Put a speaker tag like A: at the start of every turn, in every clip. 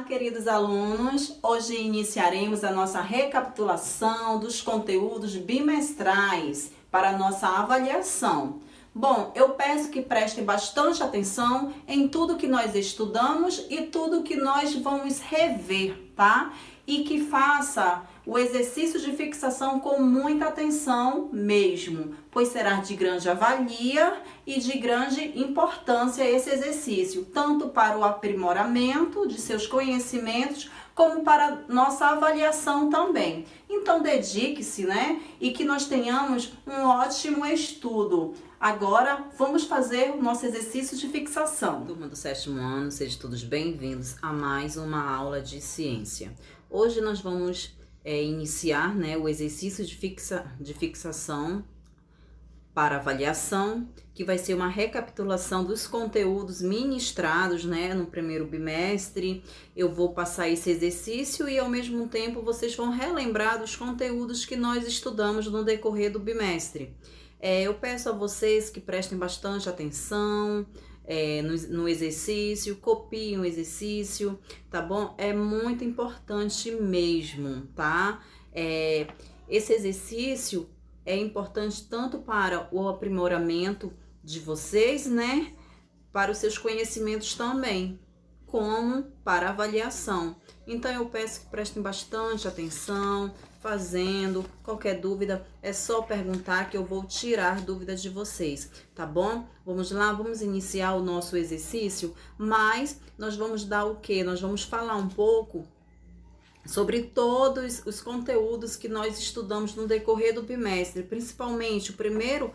A: Queridos alunos, hoje iniciaremos a nossa recapitulação dos conteúdos bimestrais para a nossa avaliação. Bom, eu peço que prestem bastante atenção em tudo que nós estudamos e tudo que nós vamos rever, tá? E que faça o exercício de fixação com muita atenção mesmo, pois será de grande avalia e de grande importância esse exercício, tanto para o aprimoramento de seus conhecimentos, como para nossa avaliação também. Então dedique-se, né? E que nós tenhamos um ótimo estudo. Agora vamos fazer o nosso exercício de fixação.
B: Turma do 7º ano, sejam todos bem-vindos a mais uma aula de ciência. Hoje nós vamos iniciar, né, o exercício de fixação para avaliação, que vai ser uma recapitulação dos conteúdos ministrados, né, no primeiro bimestre. Eu vou passar esse exercício e, ao mesmo tempo, vocês vão relembrar dos conteúdos que nós estudamos no decorrer do bimestre. Eu peço a vocês que prestem bastante atenção no exercício, copiem o exercício, tá bom? É muito importante mesmo, tá? Esse exercício é importante tanto para o aprimoramento de vocês, né? Para os seus conhecimentos também, como para a avaliação. Então eu peço que prestem bastante atenção, fazendo. Qualquer dúvida é só perguntar que eu vou tirar dúvidas de vocês, tá bom? Vamos lá, vamos iniciar o nosso exercício, mas nós vamos dar o quê? Nós vamos falar um pouco sobre todos os conteúdos que nós estudamos no decorrer do bimestre, principalmente o primeiro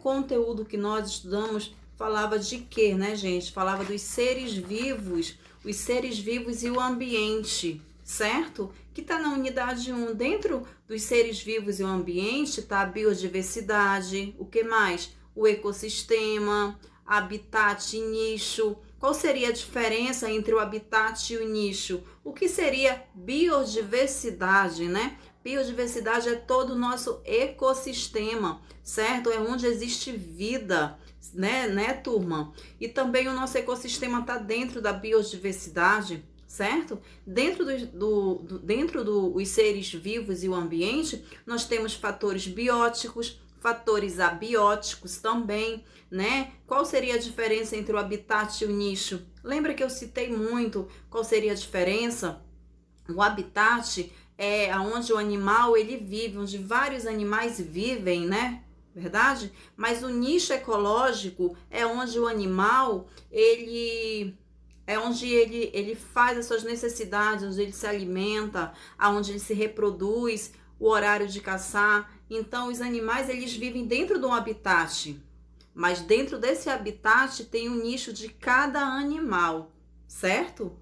B: conteúdo que nós estudamos falava de quê, né, gente? Falava dos seres vivos e o ambiente, certo? Que está na unidade 1. Dentro dos seres vivos e o ambiente está a biodiversidade, o que mais? O ecossistema, habitat e nicho. Qual seria a diferença entre o habitat e o nicho? O que seria biodiversidade, né? Biodiversidade é todo o nosso ecossistema, certo? É onde existe vida, né, turma? E também o nosso ecossistema está dentro da biodiversidade, certo? Dentro dos seres vivos e o ambiente, nós temos fatores bióticos, fatores abióticos também, né? Qual seria a diferença entre o habitat e o nicho? Lembra que eu citei muito qual seria a diferença? O habitat é onde o animal ele vive, onde vários animais vivem, né? Verdade? Mas o nicho ecológico é onde o animal ele faz as suas necessidades, onde ele se alimenta, onde ele se reproduz, o horário de caçar. Então, os animais, eles vivem dentro de um habitat, mas dentro desse habitat tem um nicho de cada animal, certo?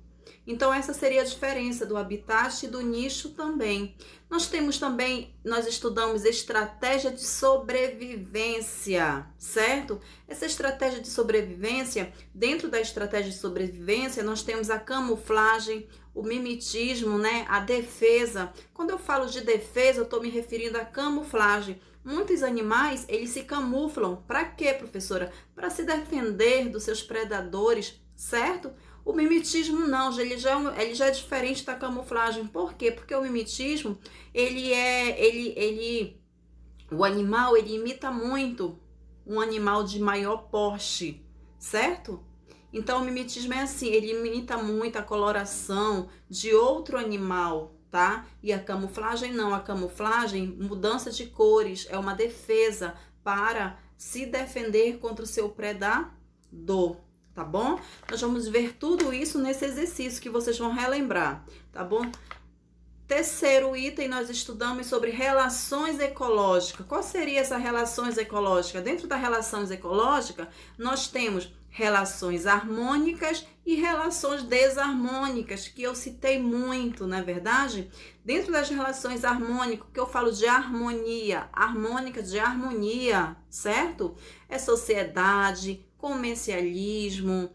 B: Então, essa seria a diferença do habitat e do nicho também. Nós estudamos estratégia de sobrevivência, certo? Essa estratégia de sobrevivência, dentro da estratégia de sobrevivência, nós temos a camuflagem, o mimetismo, né? A defesa. Quando eu falo de defesa, eu estou me referindo à camuflagem. Muitos animais, eles se camuflam. Para quê, professora? Para se defender dos seus predadores, certo? O mimetismo não, ele já é diferente da camuflagem. Por quê? Porque o mimetismo, o animal, ele imita muito um animal de maior porte, certo? Então, o mimetismo é assim, ele imita muito a coloração de outro animal, tá? E a camuflagem não, a camuflagem, mudança de cores, é uma defesa para se defender contra o seu predador. Tá bom? Nós vamos ver tudo isso nesse exercício que vocês vão relembrar, tá bom? Terceiro item, nós estudamos sobre relações ecológicas. Qual seria essa relações ecológicas? Dentro das relações ecológicas, nós temos relações harmônicas e relações desarmônicas, que eu citei muito, não é verdade? Dentro das relações harmônicas, que eu falo de harmonia, harmônica de harmonia, certo? É sociedade, comercialismo,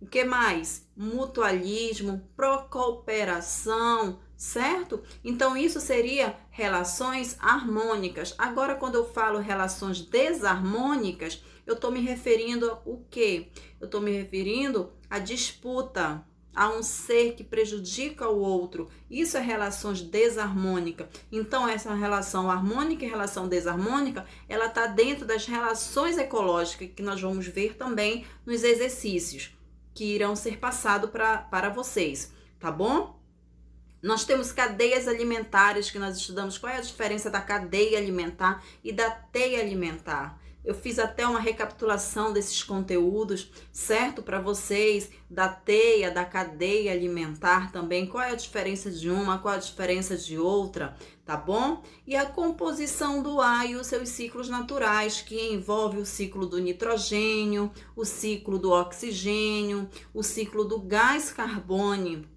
B: o que mais? Mutualismo, procooperação, certo? Então, isso seria relações harmônicas. Agora, quando eu falo relações desarmônicas, eu estou me referindo a o quê? Eu estou me referindo à disputa, a um ser que prejudica o outro. Isso é relações desarmônicas. Então, essa relação harmônica e relação desarmônica, ela está dentro das relações ecológicas, que nós vamos ver também nos exercícios que irão ser passados para vocês, tá bom? Nós temos cadeias alimentares que nós estudamos. Qual é a diferença da cadeia alimentar e da teia alimentar? Eu fiz até uma recapitulação desses conteúdos, certo? Para vocês, da teia, da cadeia alimentar também. Qual é a diferença de uma, qual é a diferença de outra, tá bom? E a composição do ar e os seus ciclos naturais, que envolve o ciclo do nitrogênio, o ciclo do oxigênio, o ciclo do gás carbônico.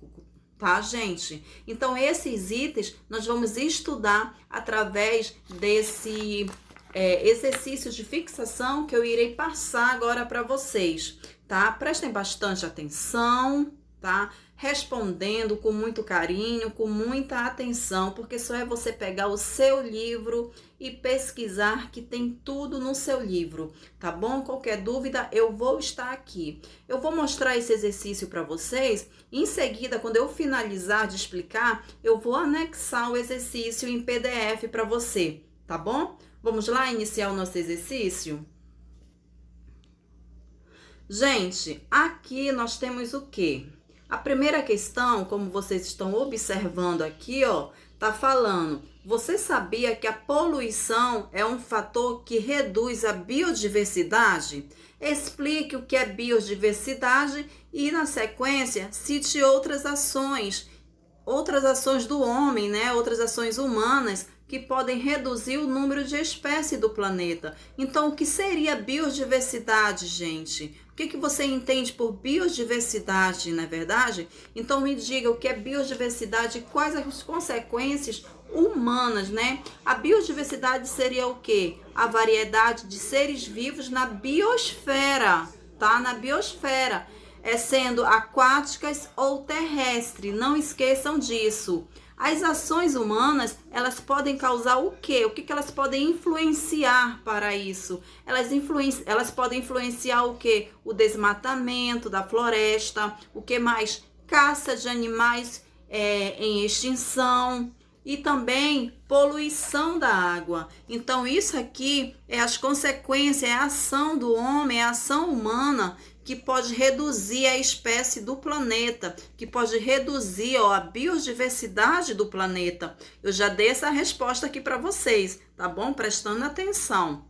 B: Tá, gente? Então, esses itens nós vamos estudar através desse exercício de fixação que eu irei passar agora para vocês, tá? Prestem bastante atenção, tá? Respondendo com muito carinho, com muita atenção, porque só é você pegar o seu livro e pesquisar, que tem tudo no seu livro, tá bom? Qualquer dúvida, eu vou estar aqui. Eu vou mostrar esse exercício para vocês. Em seguida, quando eu finalizar de explicar, eu vou anexar o exercício em PDF para você, tá bom? Vamos lá iniciar o nosso exercício? Gente, aqui nós temos o quê? A primeira questão, como vocês estão observando aqui, ó, tá falando: você sabia que a poluição é um fator que reduz a biodiversidade? Explique o que é biodiversidade e, na sequência, cite outras ações do homem, né? Outras ações humanas que podem reduzir o número de espécies do planeta. Então, o que seria biodiversidade, gente? O que você entende por biodiversidade, não é verdade? Então, me diga o que é biodiversidade e quais as consequências humanas, né? A biodiversidade seria o quê? A variedade de seres vivos na biosfera, tá? Na biosfera, sendo aquáticas ou terrestres. Não esqueçam disso. As ações humanas, elas podem causar o quê? O que elas podem influenciar para isso? Elas podem influenciar o quê? O desmatamento da floresta, o que mais? Caça de animais em extinção e também poluição da água. Então, isso aqui é as consequências, é a ação do homem, é a ação humana que pode reduzir a espécie do planeta, que pode reduzir a biodiversidade do planeta. Eu já dei essa resposta aqui para vocês, tá bom? Prestando atenção.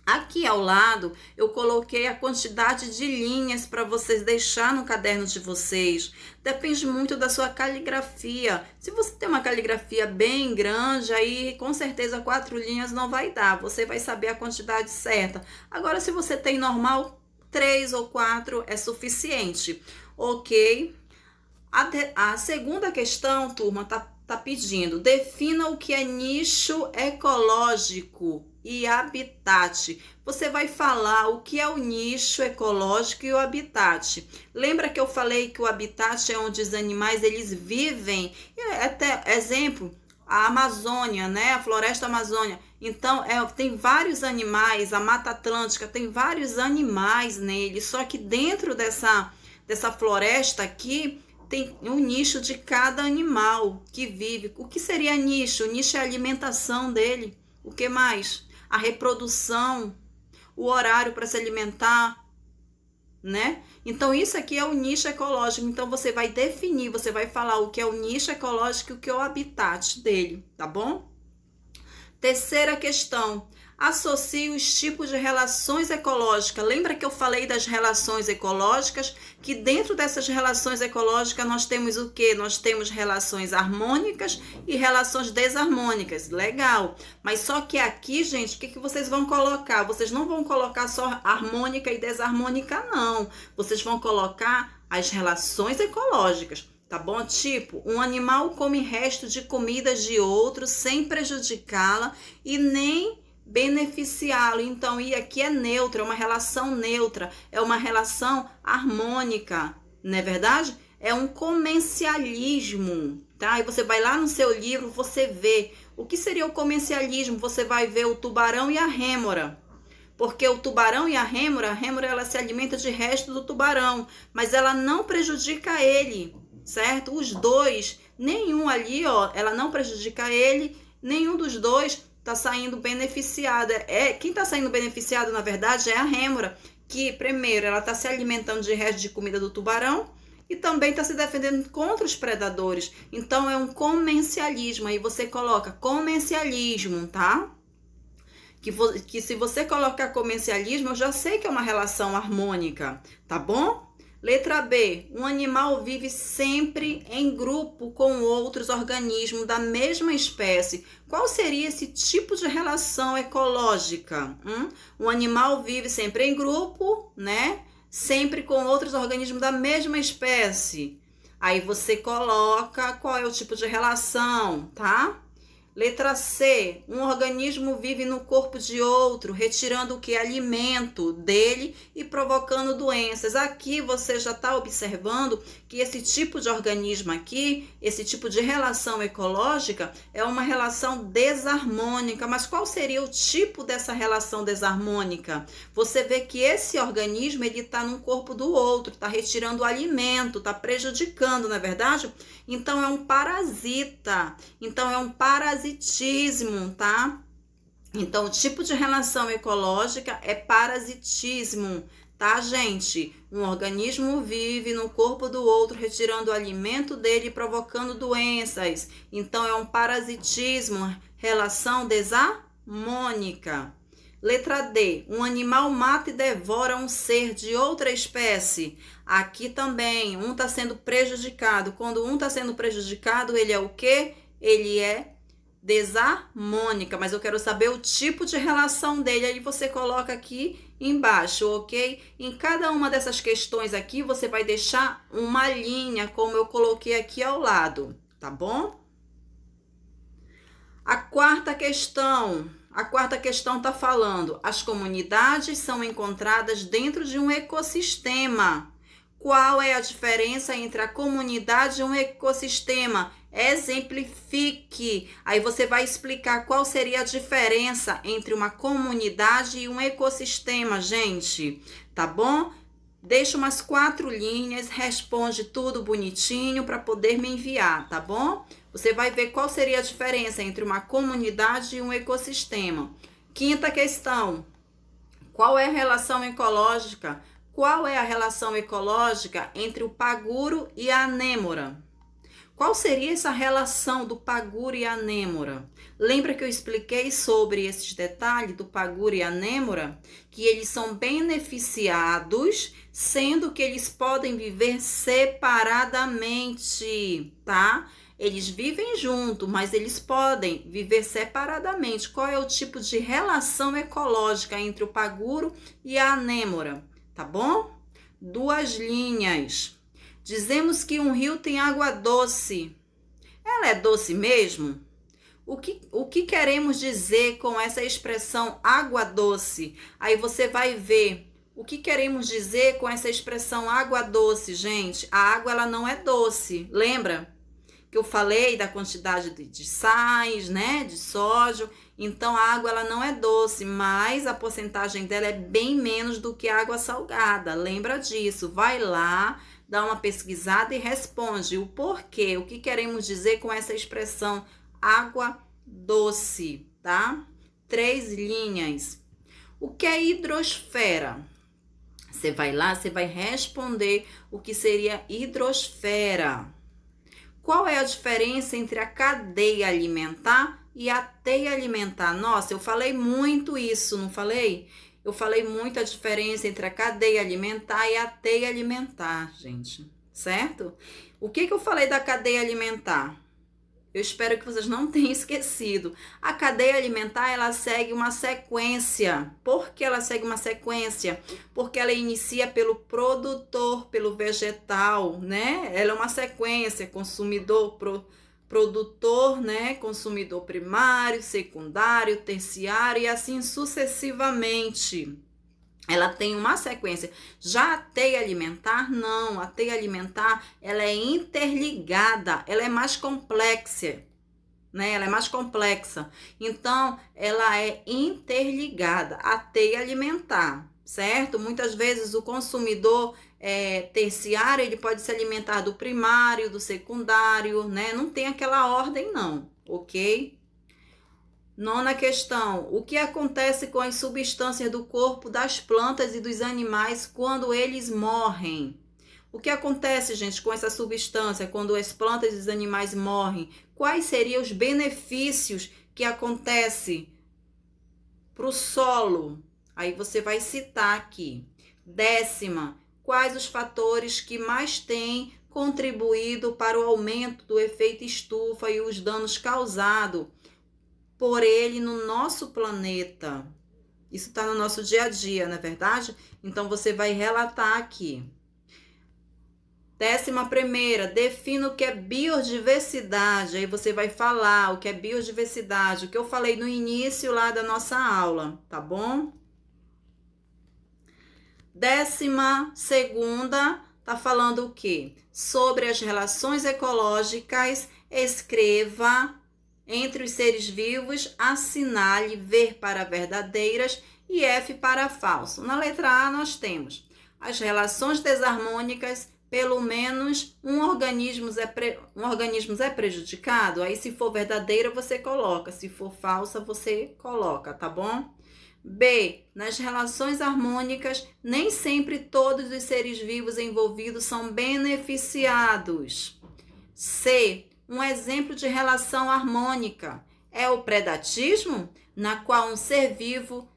B: Aqui ao lado eu coloquei a quantidade de linhas para vocês deixar no caderno de vocês. Depende muito da sua caligrafia. Se você tem uma caligrafia bem grande, aí com certeza 4 linhas não vai dar. Você vai saber a quantidade certa. Agora, se você tem normal, 3 ou 4 é suficiente, ok? A segunda questão, turma, tá pedindo: defina o que é nicho ecológico e habitat. Você vai falar o que é o nicho ecológico e o habitat. Lembra que eu falei que o habitat é onde os animais eles vivem? Até exemplo, a Amazônia, né? A floresta amazônica. Então, tem vários animais, a Mata Atlântica tem vários animais nele, só que dentro dessa floresta aqui tem um nicho de cada animal que vive. O que seria nicho? O nicho é a alimentação dele. O que mais? A reprodução, o horário para se alimentar, né? Então, isso aqui é o nicho ecológico. Então, você vai definir, você vai falar o que é o nicho ecológico e o que é o habitat dele, tá bom? Terceira questão: associe os tipos de relações ecológicas. Lembra que eu falei das relações ecológicas? Que dentro dessas relações ecológicas nós temos o quê? Nós temos relações harmônicas e relações desarmônicas. Legal. Mas só que aqui, gente, o que vocês vão colocar? Vocês não vão colocar só harmônica e desarmônica, não. Vocês vão colocar as relações ecológicas. Tá bom? Tipo, um animal come resto de comida de outro sem prejudicá-la e nem beneficiá-lo. Então, e aqui é neutro, é uma relação neutra, é uma relação harmônica, não é verdade? É um comencialismo, tá? E você vai lá no seu livro, você vê o que seria o comencialismo, você vai ver o tubarão e a rêmora. Porque o tubarão e a rêmora ela se alimenta de resto do tubarão, mas ela não prejudica ele, certo? Os dois, nenhum ali, ó, ela não prejudica ele, nenhum dos dois tá saindo beneficiada. Quem tá saindo beneficiado, na verdade, é a rêmora, que primeiro ela tá se alimentando de resto de comida do tubarão e também está se defendendo contra os predadores. Então é um comencialismo. Aí você coloca comencialismo, tá? Que se você colocar comencialismo, eu já sei que é uma relação harmônica, tá bom? Letra B. Um animal vive sempre em grupo com outros organismos da mesma espécie. Qual seria esse tipo de relação ecológica? Um animal vive sempre em grupo, né? Sempre com outros organismos da mesma espécie. Aí você coloca qual é o tipo de relação, tá? Letra C, um organismo vive no corpo de outro, retirando o que? Alimento dele e provocando doenças. Aqui você já está observando que esse tipo de organismo aqui, esse tipo de relação ecológica é uma relação desarmônica. Mas qual seria o tipo dessa relação desarmônica? Você vê que esse organismo ele está no corpo do outro, está retirando o alimento, está prejudicando, não é verdade? Então é um parasita. Então é um parasitismo, tá? Então o tipo de relação ecológica é parasitismo, tá, gente? Um organismo vive no corpo do outro, retirando o alimento dele e provocando doenças. Então é um parasitismo, relação desarmônica. Letra D, um animal mata e devora um ser de outra espécie. Aqui também, um está sendo prejudicado. Quando um está sendo prejudicado, ele é o quê? Ele é desarmônica, mas eu quero saber o tipo de relação dele. Aí você coloca aqui embaixo, ok? Em cada uma dessas questões aqui, você vai deixar uma linha, como eu coloquei aqui ao lado, tá bom? A quarta questão está falando, as comunidades são encontradas dentro de um ecossistema. Qual é a diferença entre a comunidade e um ecossistema? Exemplifique. Aí você vai explicar qual seria a diferença entre uma comunidade e um ecossistema, gente. Tá bom? Deixa umas 4 linhas, responde tudo bonitinho para poder me enviar, tá bom? Você vai ver qual seria a diferença entre uma comunidade e um ecossistema. Quinta questão. Qual é a relação ecológica? Qual é a relação ecológica entre o paguro e a anêmora? Qual seria essa relação do paguro e a anêmora? Lembra que eu expliquei sobre esses detalhes do paguro e a anêmora? Que eles são beneficiados, sendo que eles podem viver separadamente, tá? Eles vivem junto, mas eles podem viver separadamente. Qual é o tipo de relação ecológica entre o paguro e a anêmora? Tá bom? 2 linhas. Dizemos que um rio tem água doce. Ela é doce mesmo? O que queremos dizer com essa expressão água doce? Aí você vai ver o que queremos dizer com essa expressão água doce, gente. A água ela não é doce, lembra? Que eu falei da quantidade de sais, né, de sódio. Então a água ela não é doce, mas a porcentagem dela é bem menos do que a água salgada. Lembra disso? Vai lá, dá uma pesquisada e responde o porquê, o que queremos dizer com essa expressão água doce, tá? 3 linhas. O que é hidrosfera? Você vai lá, você vai responder o que seria hidrosfera. Qual é a diferença entre a cadeia alimentar e a teia alimentar? Nossa, eu falei muito isso, não falei? Eu falei muito a diferença entre a cadeia alimentar e a teia alimentar, gente, certo? O que eu falei da cadeia alimentar? Eu espero que vocês não tenham esquecido. A cadeia alimentar, ela segue uma sequência. Por que ela segue uma sequência? Porque ela inicia pelo produtor, pelo vegetal, né? Ela é uma sequência, consumidor, produtor, né? Consumidor primário, secundário, terciário e assim sucessivamente. Ela tem uma sequência. Já a teia alimentar, não. A teia alimentar, ela é interligada, ela é mais complexa.
A: né? Ela é mais complexa. Então, ela é interligada à teia alimentar, certo? Muitas vezes o consumidor terciário, ele pode se alimentar do primário, do secundário, né? Não tem aquela ordem não, ok? Nona questão, o que acontece com as substâncias do corpo das plantas e dos animais quando eles morrem? O que acontece, gente, com essa substância quando as plantas e os animais morrem? Quais seriam os benefícios que acontecem para o solo? Aí você vai citar aqui. 10ª, quais os fatores que mais têm contribuído para o aumento do efeito estufa e os danos causados por ele no nosso planeta? Isso está no nosso dia a dia, não é verdade? Então, você vai relatar aqui. 11ª, defina o que é biodiversidade. Aí você vai falar o que é biodiversidade, o que eu falei no início lá da nossa aula, tá bom? 12ª, tá falando o quê? Sobre as relações ecológicas, escreva entre os seres vivos, assinale ver para verdadeiras e F para falso. Na letra A nós temos as relações desarmônicas, pelo menos um organismo é prejudicado. Aí se for verdadeira você coloca, se for falsa você coloca, tá bom? B, nas relações harmônicas, nem sempre todos os seres vivos envolvidos são beneficiados. C, um exemplo de relação harmônica é o predatismo, na qual um ser vivo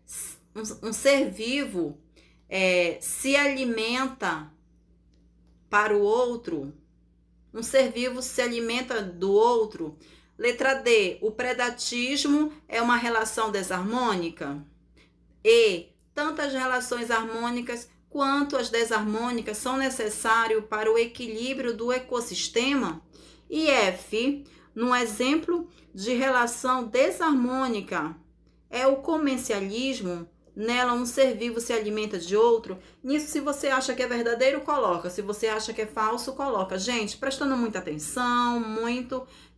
A: se alimenta para o outro. Um ser vivo se alimenta do outro. Letra D, o predatismo é uma relação desarmônica. E, tanto as relações harmônicas quanto as desarmônicas são necessárias para o equilíbrio do ecossistema. E F, num exemplo de relação desarmônica, é o comercialismo. Nela, um ser vivo se alimenta de outro. Nisso, se você acha que é verdadeiro, coloca. Se você acha que é falso, coloca. Gente, prestando muita atenção,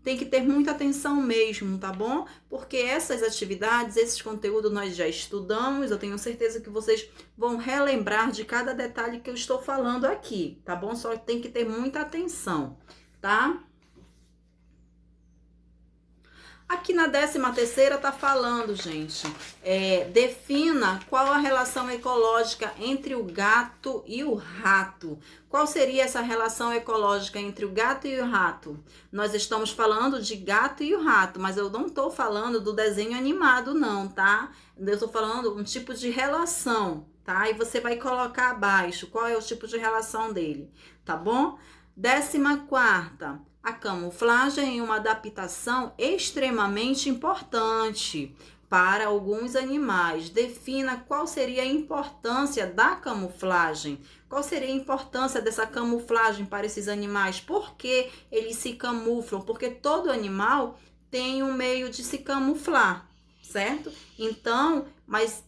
A: tem que ter muita atenção mesmo, tá bom? Porque essas atividades, esses conteúdos nós já estudamos. Eu tenho certeza que vocês vão relembrar de cada detalhe que eu estou falando aqui, tá bom? Só tem que ter muita atenção, tá? Aqui na 13ª tá falando, gente, defina qual a relação ecológica entre o gato e o rato. Qual seria essa relação ecológica entre o gato e o rato? Nós estamos falando de gato e o rato, mas eu não estou falando do desenho animado não, tá? Eu estou falando um tipo de relação, tá? E você vai colocar abaixo qual é o tipo de relação dele, tá bom? 14ª. A camuflagem é uma adaptação extremamente importante para alguns animais. Defina qual seria a importância da camuflagem. Qual seria a importância dessa camuflagem para esses animais? Por que eles se camuflam? Porque todo animal tem um meio de se camuflar, certo? Então, mas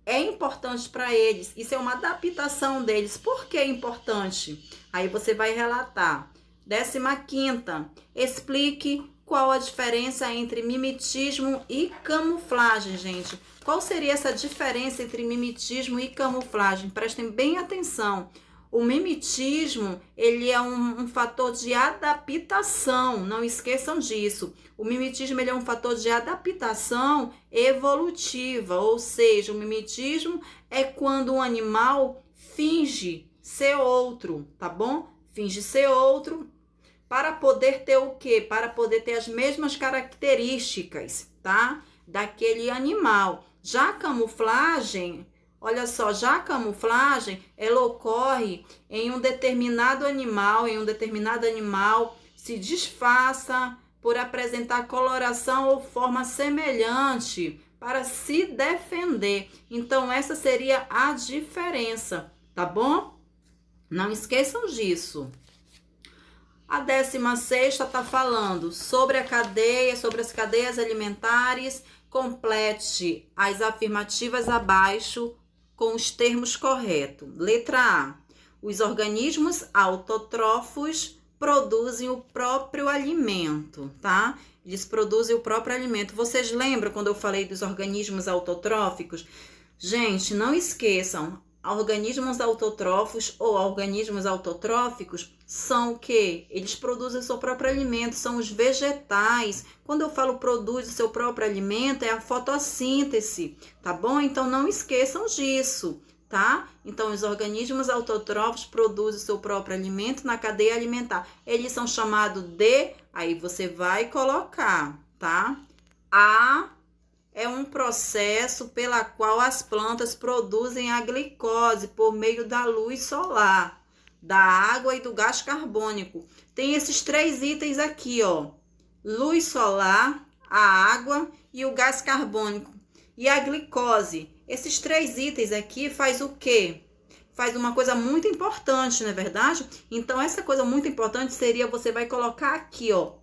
A: é importante para eles. Isso é uma adaptação deles. Por que é importante? Aí você vai relatar. 15ª, explique qual a diferença entre mimetismo e camuflagem, gente. Qual seria essa diferença entre mimetismo e camuflagem? Prestem bem atenção. O mimetismo, ele é um fator de adaptação, não esqueçam disso. O mimetismo, ele é um fator de adaptação evolutiva, ou seja, o mimetismo é quando um animal finge ser outro, tá bom? Finge ser outro, para poder ter o quê? Para poder ter as mesmas características, tá? Daquele animal. Já a camuflagem, olha só, já a camuflagem, ela ocorre em um determinado animal, se disfarça por apresentar coloração ou forma semelhante para se defender. Então, essa seria a diferença, tá bom? Não esqueçam disso. A 16ª está falando sobre as cadeias alimentares. Complete as afirmativas abaixo com os termos corretos. Letra A. Os organismos autótrofos
B: produzem o próprio alimento, tá? Eles produzem o próprio alimento. Vocês lembram quando eu falei dos organismos autotróficos? Gente, não esqueçam, organismos autotróficos ou organismos autotróficos são o quê? Eles produzem o seu próprio alimento, são os vegetais. Quando eu falo produz o seu próprio alimento, é a fotossíntese, tá bom? Então, não esqueçam disso, tá? Então, os organismos autotróficos produzem o seu próprio alimento na cadeia alimentar. Eles são chamados de... Aí você vai colocar, tá? É um processo pela qual as plantas produzem a glicose por meio da luz solar, da água e do gás carbônico. Tem esses 3 itens aqui, ó. Luz solar, a água e o gás carbônico. E a glicose. Esses 3 itens aqui faz o quê? Faz uma coisa muito importante, não é verdade? Então, essa coisa muito importante seria, você vai colocar aqui, ó,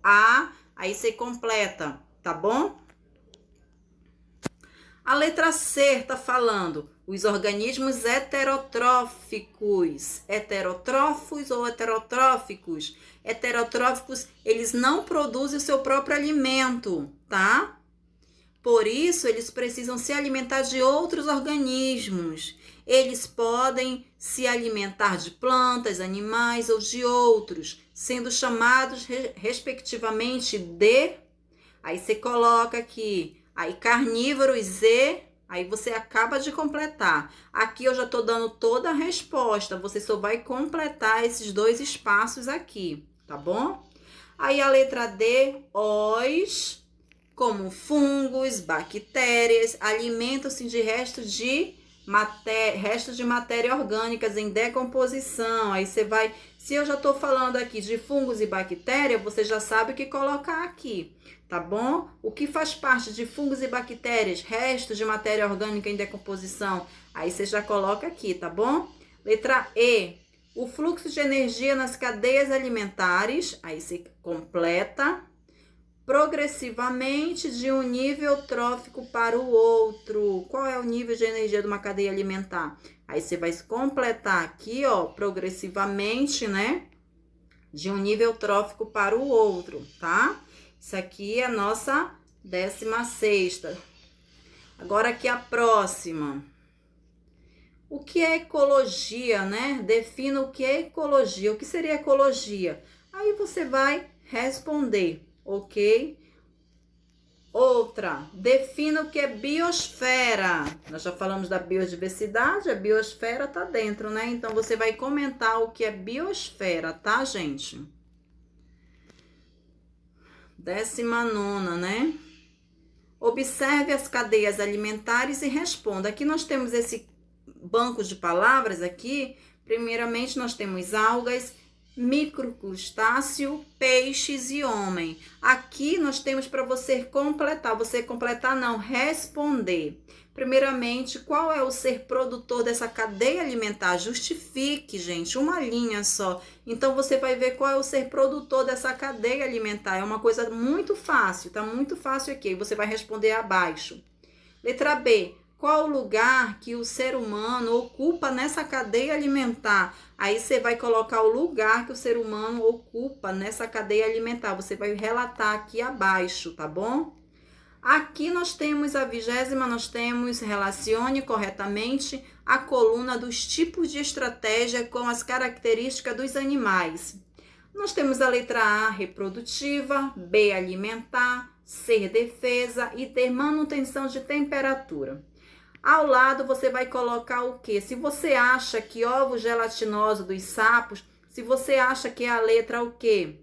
B: aí você completa, tá bom? A letra C está falando os organismos heterotróficos. Heterotrófos ou heterotróficos? Heterotróficos, eles não produzem o seu próprio alimento, tá? Por isso, eles precisam se alimentar de outros organismos. Eles podem se alimentar de plantas, animais ou de outros, sendo chamados respectivamente de... Aí você coloca aqui... Aí, carnívoros e... Aí, você acaba de completar. Aqui, eu já estou dando toda a resposta. Você só vai completar esses 2 espaços aqui, tá bom? Aí, a letra D, os, como fungos, bactérias, alimentam-se de restos de matéria orgânicas em decomposição. Aí, você vai... Se eu já estou falando aqui de fungos e bactérias, você já sabe o que colocar aqui. Tá bom? O que faz parte de fungos e bactérias? Restos de matéria orgânica em decomposição. Aí você já coloca aqui, tá bom? Letra E. O fluxo de energia nas cadeias alimentares. Aí você completa. Progressivamente de um nível trófico para o outro. Qual é o nível de energia de uma cadeia alimentar? Aí você vai completar aqui, ó, progressivamente, né? De um nível trófico para o outro, tá? Isso aqui é a nossa 16ª. Agora aqui a próxima. O que é ecologia, né? Defina o que é ecologia. O que seria ecologia? Aí você vai responder, ok? Outra, defina o que é biosfera. Nós já falamos da biodiversidade, a biosfera tá dentro, né? Então, você vai comentar o que é biosfera, tá, gente? 19ª, né? Observe as cadeias alimentares e responda. Aqui nós temos esse banco de palavras aqui. Primeiramente, nós temos algas, microcrustáceo, peixes e homem. Aqui nós temos para você completar. Você completar não, responder. Primeiramente, qual é o ser produtor dessa cadeia alimentar? Justifique, gente, uma linha só. Então, você vai ver qual é o ser produtor dessa cadeia alimentar. É uma coisa muito fácil, tá muito fácil aqui. Você vai responder abaixo. Letra B. Qual o lugar que o ser humano ocupa nessa cadeia alimentar? Aí você vai colocar o lugar que o ser humano ocupa nessa cadeia alimentar. Você vai relatar aqui abaixo, tá bom? Aqui nós temos a 20ª, nós temos relacione corretamente a coluna dos tipos de estratégia com as características dos animais. Nós temos a letra A, reprodutiva, B, alimentar, C, defesa e D, manutenção de temperatura. Ao lado você vai colocar o quê? Se você acha que ovo gelatinoso dos sapos, se você acha que é a letra o quê?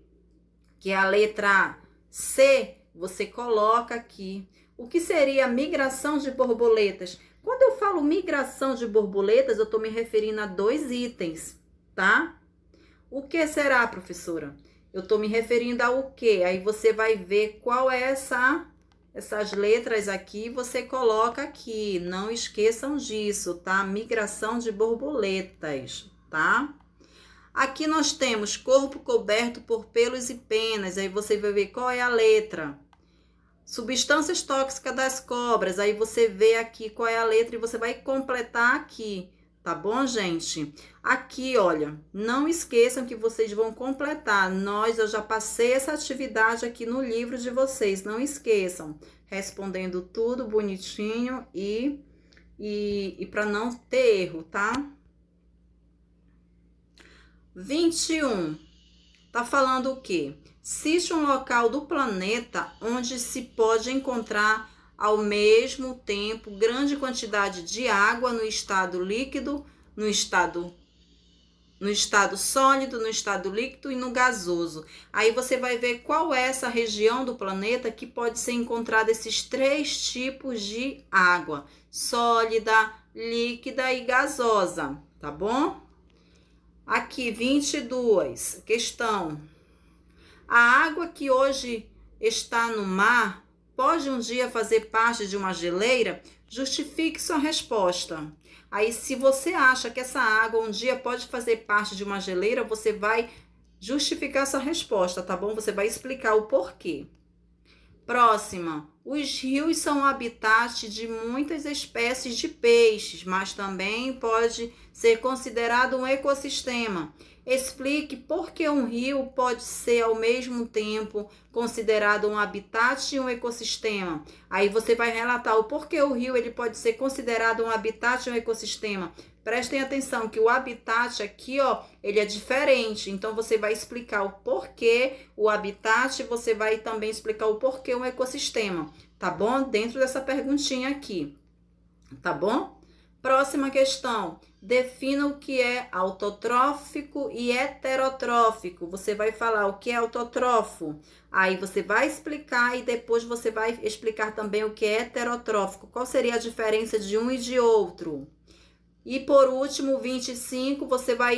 B: Que é a letra C, você coloca aqui. O que seria a migração de borboletas? Quando eu falo migração de borboletas, eu estou me referindo a 2 itens, tá? O que será, professora? Eu estou me referindo ao quê? Aí você vai ver qual é essas letras aqui, você coloca aqui. Não esqueçam disso, tá? Migração de borboletas, tá? Aqui nós temos corpo coberto por pelos e penas. Aí você vai ver qual é a letra. Substâncias tóxicas das cobras. Aí você vê aqui qual é a letra e você vai completar aqui, Tá bom, gente? Aqui, olha, não esqueçam que vocês vão completar. Eu já passei essa atividade aqui no livro de vocês. Não esqueçam, respondendo tudo bonitinho e para não ter erro, tá? 21. Tá falando o quê? Existe um local do planeta onde se pode encontrar ao mesmo tempo grande quantidade de água no estado líquido, no estado sólido, no estado líquido e no gasoso. Aí você vai ver qual é essa região do planeta que pode ser encontrada esses 3 tipos de água: sólida, líquida e gasosa, tá bom? Aqui, 22, questão. A água que hoje está no mar pode um dia fazer parte de uma geleira? Justifique sua resposta. Aí, se você acha que essa água um dia pode fazer parte de uma geleira, você vai justificar sua resposta, tá bom? Você vai explicar o porquê. Próxima. Os rios são habitat de muitas espécies de peixes, mas também pode ser considerado um ecossistema. Explique por que um rio pode ser ao mesmo tempo considerado um habitat e um ecossistema. Aí você vai relatar o porquê o rio ele pode ser considerado um habitat e um ecossistema. Prestem atenção que o habitat aqui, ó, ele é diferente. Então, você vai explicar o porquê o habitat, você vai também explicar o porquê um ecossistema, tá bom? Dentro dessa perguntinha aqui, tá bom? Próxima questão. Defina o que é autotrófico e heterotrófico. Você vai falar o que é autotrófo. Aí você vai explicar e depois você vai explicar também o que é heterotrófico. Qual seria a diferença de um e de outro? E por último, 25, você vai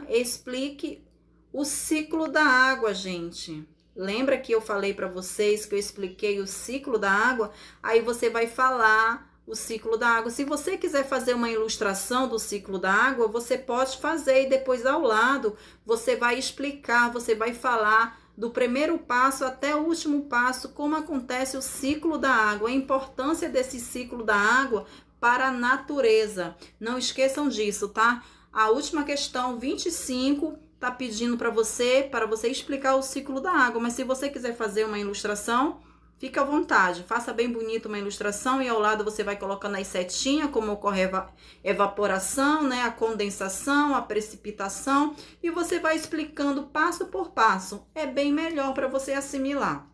B: explique o ciclo da água, gente. Lembra que eu falei para vocês que eu expliquei o ciclo da água? Aí você vai falar o ciclo da água. Se você quiser fazer uma ilustração do ciclo da água, você pode fazer e depois ao lado você vai explicar, você vai falar do primeiro passo até o último passo, como acontece o ciclo da água, a importância desse ciclo da água para a natureza. Não esqueçam disso, tá? A última questão, 25, tá pedindo para você explicar o ciclo da água, mas se você quiser fazer uma ilustração, fica à vontade, faça bem bonito uma ilustração e ao lado você vai colocando as setinhas, como ocorre a evaporação, né, a condensação, a precipitação, e você vai explicando passo por passo. É bem melhor para você assimilar.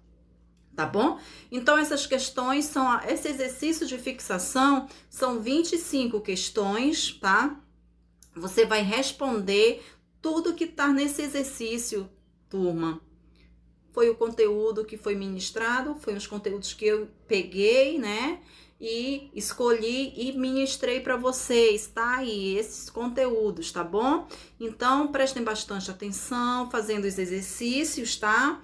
B: Tá bom? Então, essas questões esse exercício de fixação são 25 questões, tá? Você vai responder tudo que tá nesse exercício, turma. Foi o conteúdo que foi ministrado, foi os conteúdos que eu peguei, né? E escolhi e ministrei para vocês, tá? E esses conteúdos, tá bom? Então, prestem bastante atenção, fazendo os exercícios, tá?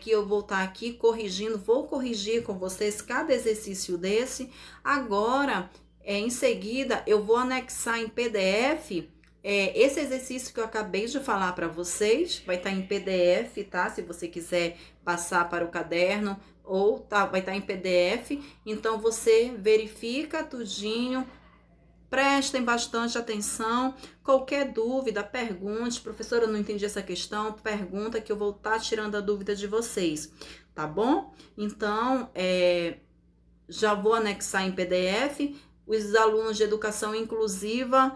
B: Que eu vou estar aqui corrigindo, vou corrigir com vocês cada exercício desse. Agora, em seguida, eu vou anexar em PDF esse exercício que eu acabei de falar para vocês. Vai estar em PDF, tá? Se você quiser passar para o caderno, ou vai estar em PDF. Então, você verifica tudinho. Prestem bastante atenção. Qualquer dúvida, pergunte. Professora, eu não entendi essa questão. Pergunta que eu vou estar tirando a dúvida de vocês, tá bom? Então, já vou anexar em PDF. Os alunos de educação inclusiva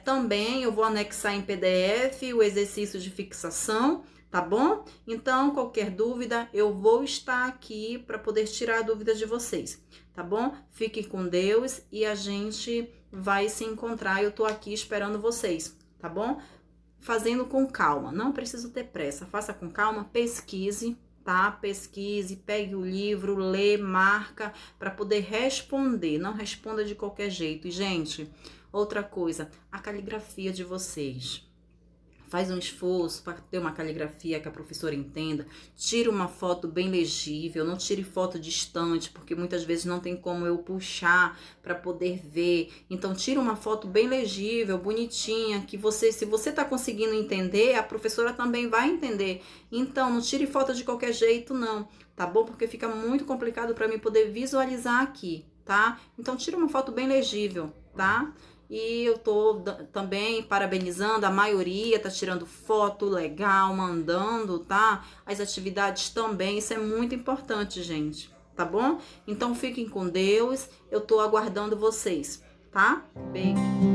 B: também eu vou anexar em PDF o exercício de fixação, tá bom? Então, qualquer dúvida, eu vou estar aqui para poder tirar a dúvida de vocês, tá bom? Fiquem com Deus e a gente vai se encontrar. Eu tô aqui esperando vocês, tá bom? Fazendo com calma, não preciso ter pressa, faça com calma, pesquise, tá? Pesquise, pegue o livro, lê, marca, para poder responder, não responda de qualquer jeito. E, gente, outra coisa, a caligrafia de vocês. Faz um esforço para ter uma caligrafia que a professora entenda. Tire uma foto bem legível, não tire foto distante, porque muitas vezes não tem como eu puxar para poder ver. Então, tire uma foto bem legível, bonitinha, que se você está conseguindo entender, a professora também vai entender. Então, não tire foto de qualquer jeito, não, tá bom? Porque fica muito complicado para mim poder visualizar aqui, tá? Então, tire uma foto bem legível, tá? E eu tô também parabenizando, a maioria tá tirando foto legal, mandando, tá? As atividades também, isso é muito importante, gente, tá bom? Então fiquem com Deus, eu tô aguardando vocês, tá? Beijo.